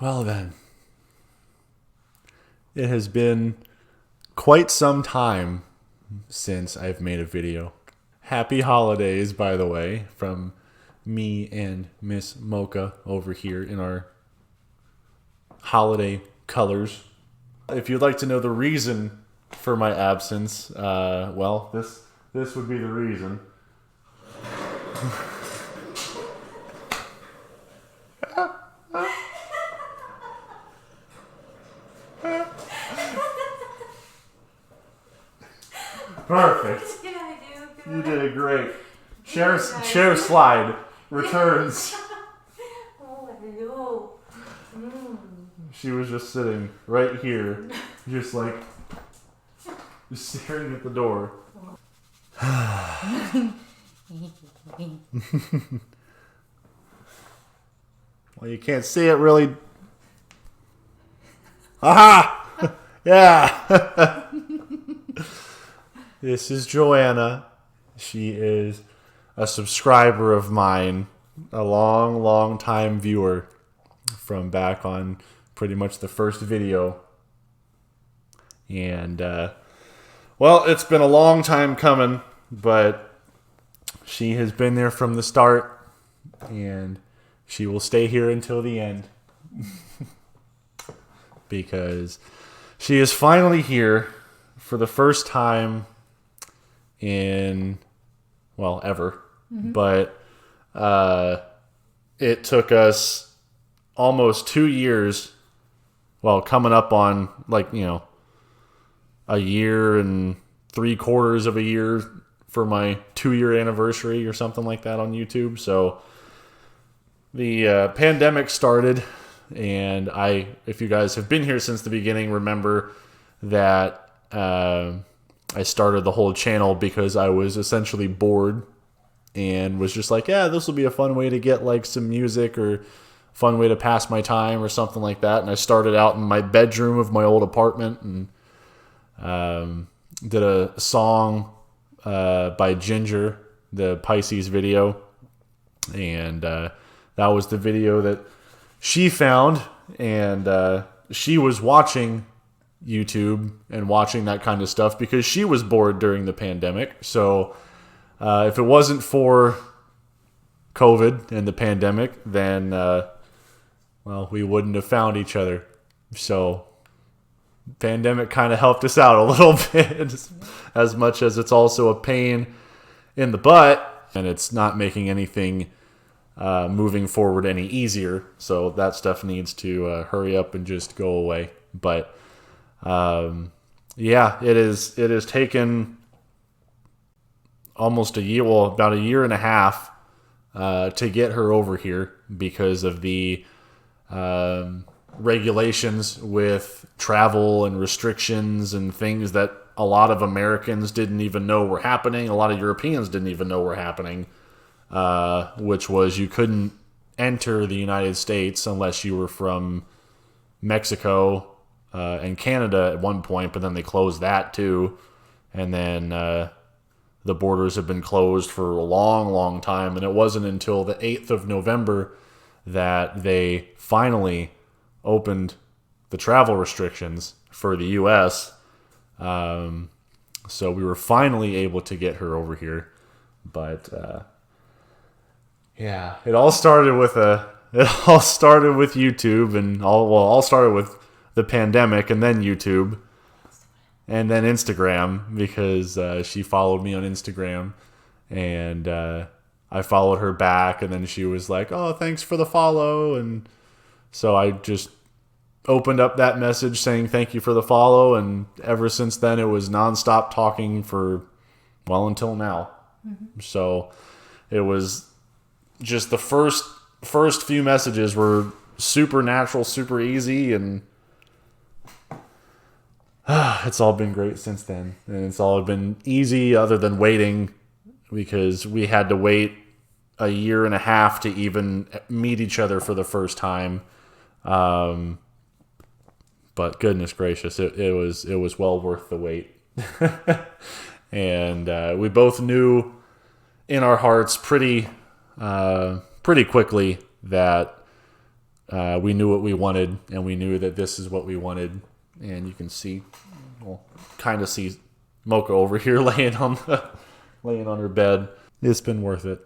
Well then, it has been quite some time since I've made a video. Happy holidays, by the way, from me and Miss Mocha over here in our holiday colors. If you'd like to know the reason for my absence, well, this would be the reason. Perfect. What did I do? You did it great. Share slide returns. Oh, hello. She was just sitting right here, just staring at the door. Well, you can't see it really. Aha! Yeah! This is Joana. She is a subscriber of mine, a long time viewer from back on pretty much the first video. And, well, it's been a long time coming, but she has been there from the start, and she will stay here until the end. Because she is finally here for the first time in, well, ever. Mm-hmm. But it took us almost 2 years, well, coming up on, a year and 3/4 of a year for my 2-year anniversary or something like that on YouTube. So the pandemic started, and if you guys have been here since the beginning, remember that I started the whole channel because I was essentially bored and was just like, yeah, this will be a fun way to get some music or fun way to pass my time or something like that. And I started out in my bedroom of my old apartment and did a song by Ginger, the Pisces video. And that was the video that she found, and she was watching YouTube and watching that kind of stuff because she was bored during the pandemic. So if it wasn't for COVID and the pandemic, then we wouldn't have found each other. So pandemic kind of helped us out a little bit, as much as it's also a pain in the butt, and it's not making anything moving forward any easier. So that stuff needs to hurry up and just go away. But it has taken almost a year, well, about a year and a half to get her over here because of the regulations with travel and restrictions and things that a lot of Americans didn't even know were happening. A lot of Europeans didn't even know were happening, which was you couldn't enter the United States unless you were from Mexico and Canada at one point, but then they closed that too. And then the borders have been closed for a long time, and it wasn't until the 8th of November that they finally opened the travel restrictions for the U.S. So we were finally able to get her over here. But it all started with YouTube, and all started with the pandemic, and then YouTube, and then Instagram, because she followed me on Instagram, and I followed her back, and then she was like, oh, thanks for the follow. And so I just opened up that message saying thank you for the follow, and ever since then it was nonstop talking for, well, until now. Mm-hmm. So it was just the first few messages were super natural, super easy, and it's all been great since then. And it's all been easy other than waiting, because we had to wait a year and a half to even meet each other for the first time. But goodness gracious, it was well worth the wait. And we both knew in our hearts pretty quickly that we knew what we wanted, and we knew that this is what we wanted. And you can see, well, kind of see Mocha over here laying on her bed. It's been worth it.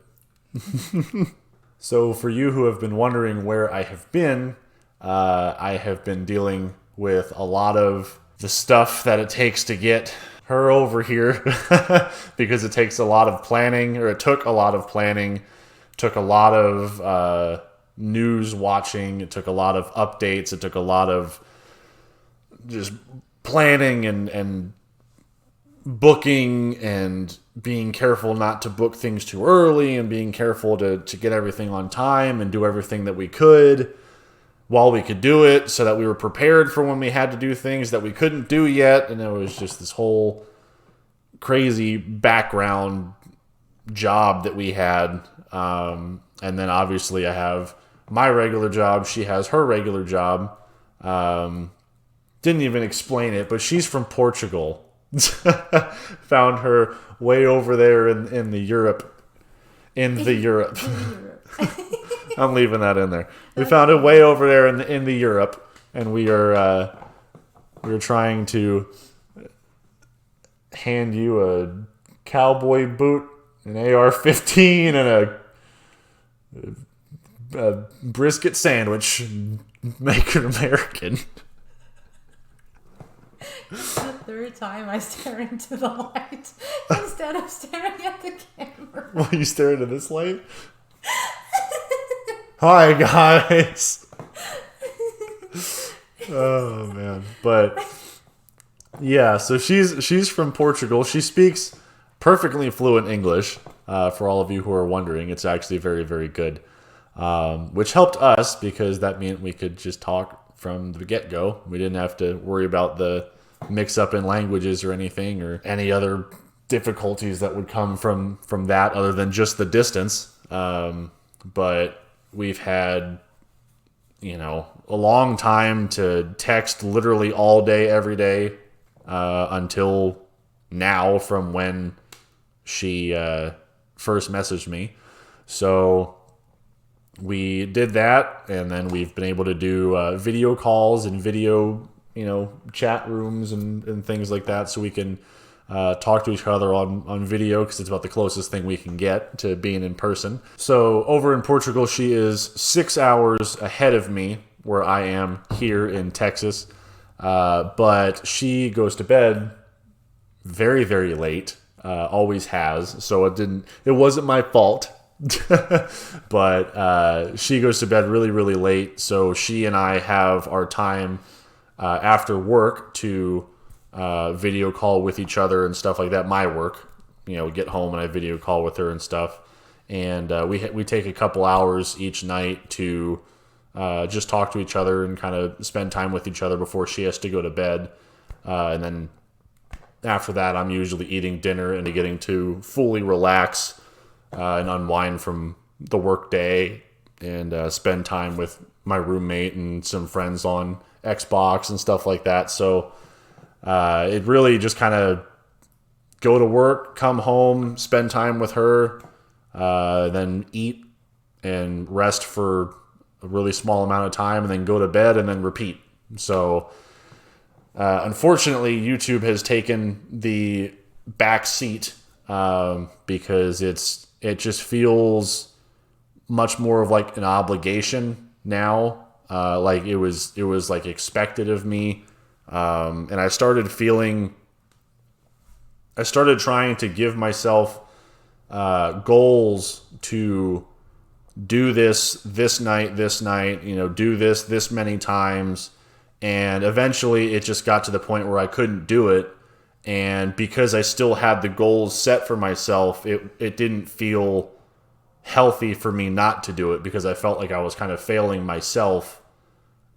So for you who have been wondering where I have been dealing with a lot of the stuff that it takes to get her over here because it takes a lot of planning, or it took a lot of planning, took a lot of news watching, it took a lot of updates, it took a lot of just planning and booking and being careful not to book things too early and being careful to get everything on time and do everything that we could while we could do it, so that we were prepared for when we had to do things that we couldn't do yet. And it was just this whole crazy background job that we had. And then obviously I have my regular job. She has her regular job. Didn't even explain it, but she's from Portugal. Found her way over there in the Europe. I'm leaving that in there. We found it way over there in the Europe, and we're trying to hand you a cowboy boot, an AR-15, and a brisket sandwich. Make it American. It's the third time I stare into the light instead of staring at the camera. Why are you staring at this light? Hi, guys. Oh, man. But, yeah, so she's from Portugal. She speaks perfectly fluent English. For all of you who are wondering, it's actually very, very good. Which helped us, because that meant we could just talk from the get-go. We didn't have to worry about the mix-up in languages or anything, or any other difficulties that would come from that other than just the distance. But we've had, a long time to text literally all day, every day, until now, from when she first messaged me. So we did that, and then we've been able to do video calls and video, chat rooms and things like that, so we can talk to each other on video, because it's about the closest thing we can get to being in person. So over in Portugal, she is 6 hours ahead of me, where I am here in Texas. But she goes to bed very, very late, always has. So it wasn't my fault. But she goes to bed really, really late. So she and I have our time after work to video call with each other and stuff like that. My work, get home and I video call with her and stuff. And we take a couple hours each night to just talk to each other and kind of spend time with each other before she has to go to bed. And then after that, I'm usually eating dinner and getting to fully relax and unwind from the work day, and spend time with my roommate and some friends on Xbox and stuff like that. So it really just kind of go to work, come home, spend time with her, then eat and rest for a really small amount of time, and then go to bed and then repeat. So unfortunately, YouTube has taken the back seat because it just feels much more of like an obligation now. Like it was like expected of me. And I started trying to give myself goals to do this night, do this many times. And eventually it just got to the point where I couldn't do it. And because I still had the goals set for myself, it didn't feel healthy for me not to do it, because I felt like I was kind of failing myself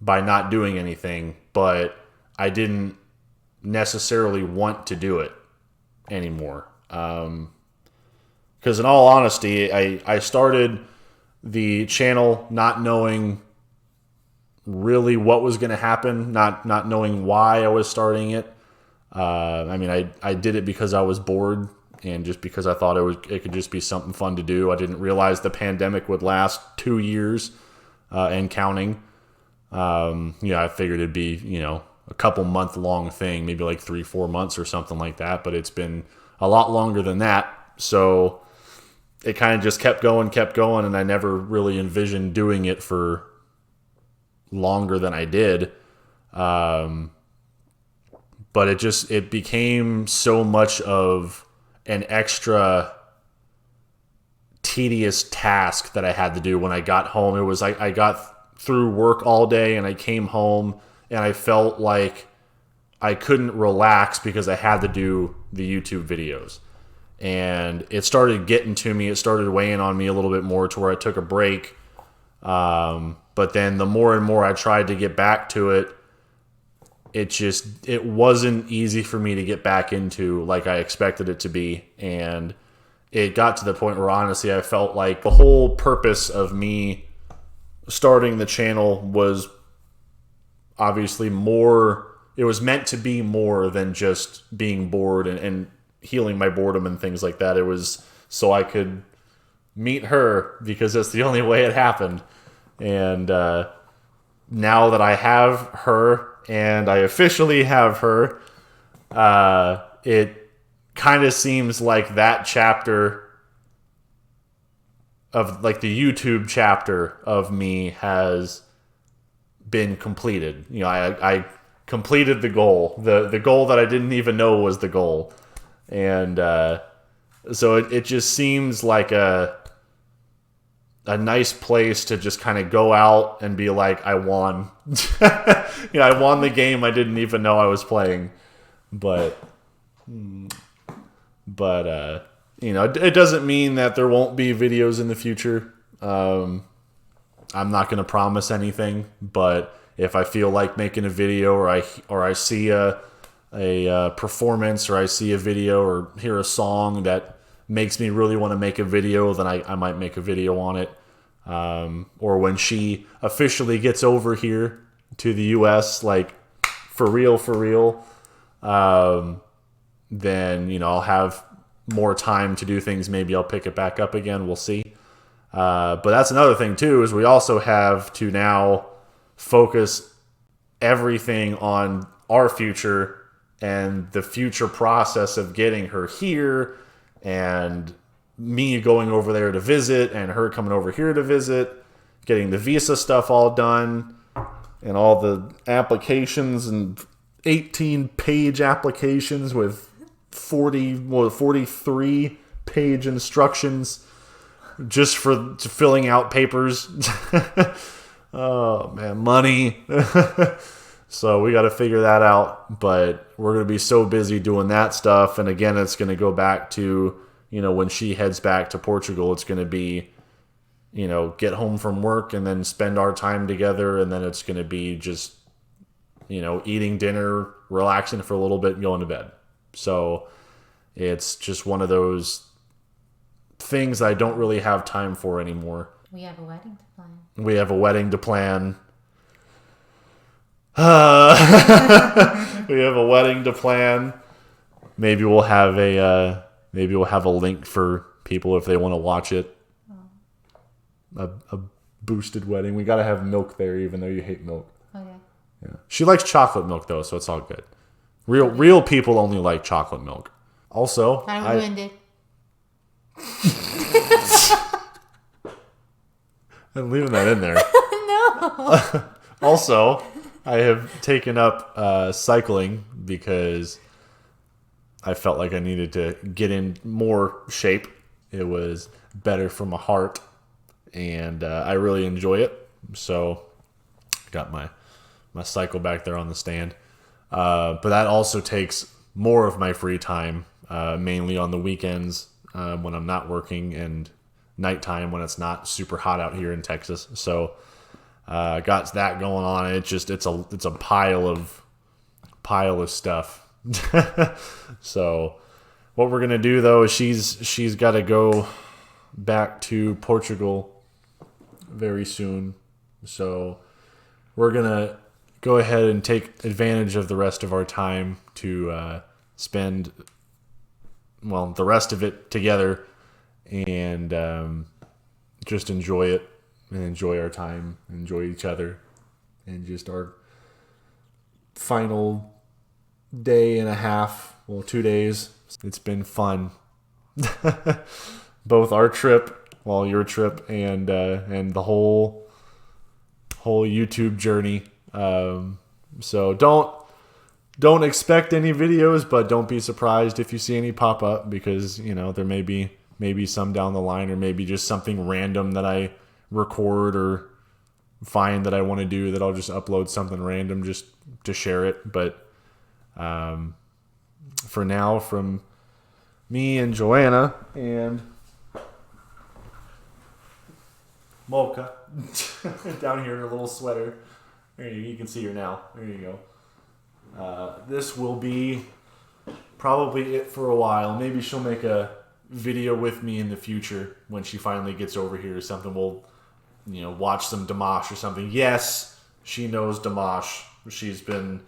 by not doing anything, but I didn't necessarily want to do it anymore. Because in all honesty, I started the channel not knowing really what was going to happen, not knowing why I was starting it. I did it because I was bored, and just because I thought it could just be something fun to do. I didn't realize the pandemic would last 2 years and counting. I figured it'd be, a couple month long thing, maybe like 3-4 months or something like that. But it's been a lot longer than that. So it kind of just kept going. And I never really envisioned doing it for longer than I did. But it became so much of an extra tedious task that I had to do when I got home. It was like I got through work all day and I came home and I felt like I couldn't relax because I had to do the YouTube videos. And it started getting to me. It started weighing on me a little bit more to where I took a break. But then the more and more I tried to get back to it, it wasn't easy for me to get back into like I expected it to be. And it got to the point where honestly I felt like the whole purpose of me starting the channel was obviously more, it was meant to be more than just being bored and healing my boredom and things like that. It was so I could meet her because that's the only way it happened. And now that I have her and I officially have her, it kind of seems like that chapter of like the YouTube chapter of me has been completed. I completed the goal, the goal that I didn't even know was the goal. And so it just seems like a nice place to just kind of go out and be like, I won. I won the game I didn't even know I was playing. But it doesn't mean that there won't be videos in the future. I'm not going to promise anything, but if I feel like making a video or I see a performance or I see a video or hear a song that makes me really want to make a video, then I might make a video on it. Or when she officially gets over here to the US, like for real, then, I'll have more time to do things. Maybe I'll pick it back up again. We'll see. But that's another thing too, is we also have to now focus everything on our future and the future process of getting her here and me going over there to visit and her coming over here to visit, getting the visa stuff all done and all the applications and 18-page applications with 43 page instructions just for filling out papers. Oh man, money. So we got to figure that out, but we're going to be so busy doing that stuff. And again, it's going to go back to, when she heads back to Portugal, it's going to be, get home from work and then spend our time together. And then it's going to be just, eating dinner, relaxing for a little bit and going to bed. So it's just one of those things I don't really have time for anymore. We have a wedding to plan. We have a wedding to plan. We have a wedding to plan. Maybe we'll have a link for people if they want to watch it. A boosted wedding. We got to have milk there, even though you hate milk. Okay. Yeah. She likes chocolate milk though, so it's all good. Real people only like chocolate milk. Also, I ruined it. I'm leaving that in there. No. Also, I have taken up cycling because I felt like I needed to get in more shape. It was better for my heart, and I really enjoy it. So, got my cycle back there on the stand. But that also takes more of my free time, mainly on the weekends when I'm not working and nighttime when it's not super hot out here in Texas. So got that going on. It's a pile of stuff. So what we're gonna do though is she's got to go back to Portugal very soon. So we're gonna go ahead and take advantage of the rest of our time to spend the rest of it together and just enjoy it and enjoy our time, enjoy each other, and just our final day and a half, well, 2 days. It's been fun. Both our trip, well, your trip, and the whole YouTube journey. So don't expect any videos, but don't be surprised if you see any pop up, because there may be some down the line, or maybe just something random that I record or find that I want to do, that I'll just upload something random just to share it. But for now, from me and Joana and Mocha down here in a little sweater. There you can see her now. There you go. This will be probably it for a while. Maybe she'll make a video with me in the future when she finally gets over here or something. We'll watch some Dimash or something. Yes, she knows Dimash. She's been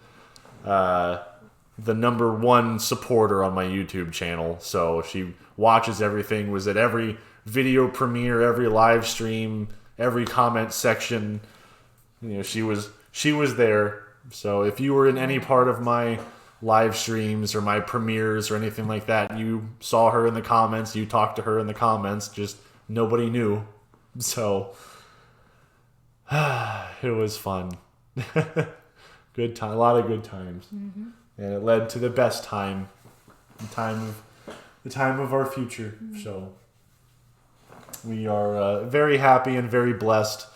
the #1 supporter on my YouTube channel. So she watches everything, was at every video premiere, every live stream, every comment section. She was there. So if you were in any part of my live streams or my premieres or anything like that, you saw her in the comments, you talked to her in the comments, just nobody knew. So it was fun. Good time, a lot of good times. Mm-hmm. And it led to the best time, the time of our future. Mm-hmm. So we are very happy and very blessed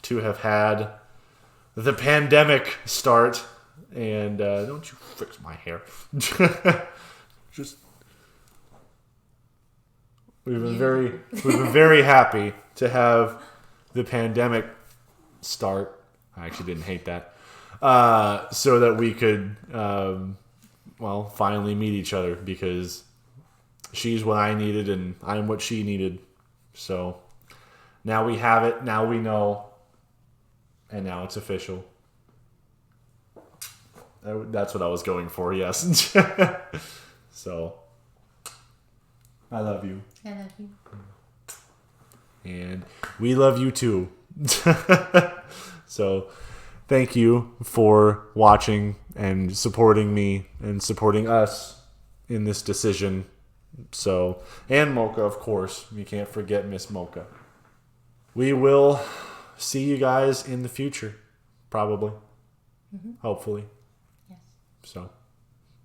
to have had the pandemic start. And don't you fix my hair. Just we've been very happy to have the pandemic start. I actually didn't hate that. So that we could finally meet each other, because she's what I needed and I'm what she needed. So now we have it, now we know, and now it's official. That's what I was going for, yes. So, I love you. I love you. And we love you too. So, thank you for watching and supporting me and supporting us in this decision. So, and Mocha, of course. You can't forget Miss Mocha. We will see you guys in the future, probably. Mm-hmm. Hopefully. So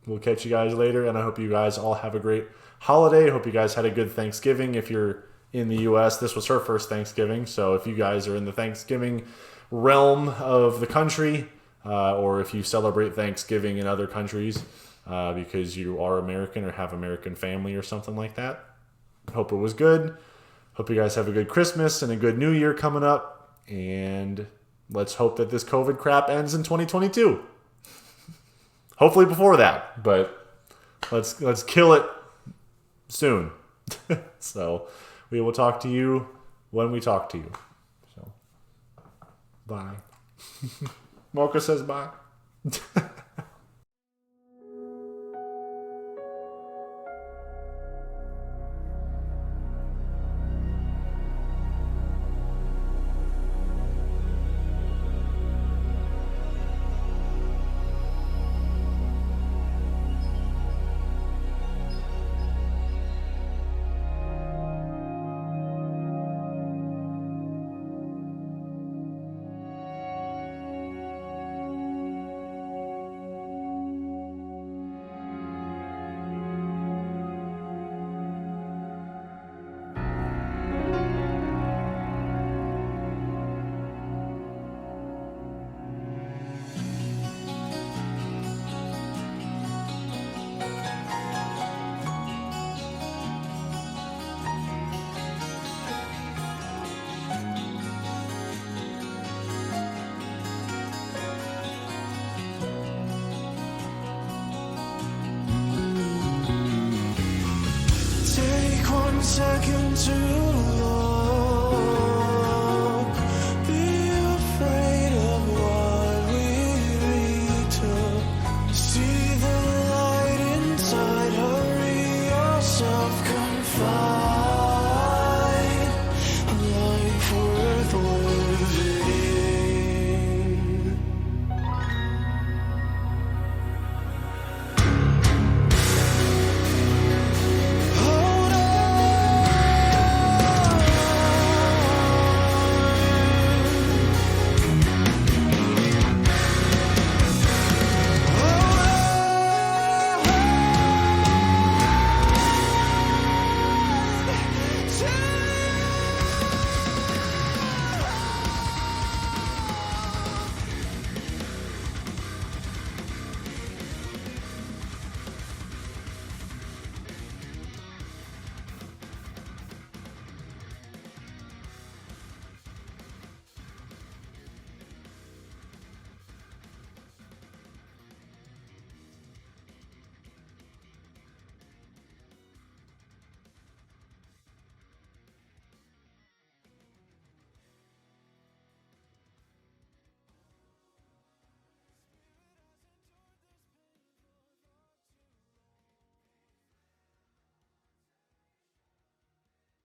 we'll catch you guys later, and I hope you guys all have a great holiday. I hope you guys had a good Thanksgiving. If you're in the U.S., this was her first Thanksgiving, so if you guys are in the Thanksgiving realm of the country, or if you celebrate Thanksgiving in other countries because you are American or have American family or something like that, hope it was good. Hope you guys have a good Christmas and a good New Year coming up, and let's hope that this COVID crap ends in 2022. Hopefully before that, but let's kill it soon. So we will talk to you when we talk to you. So bye. Mocha says bye. Second to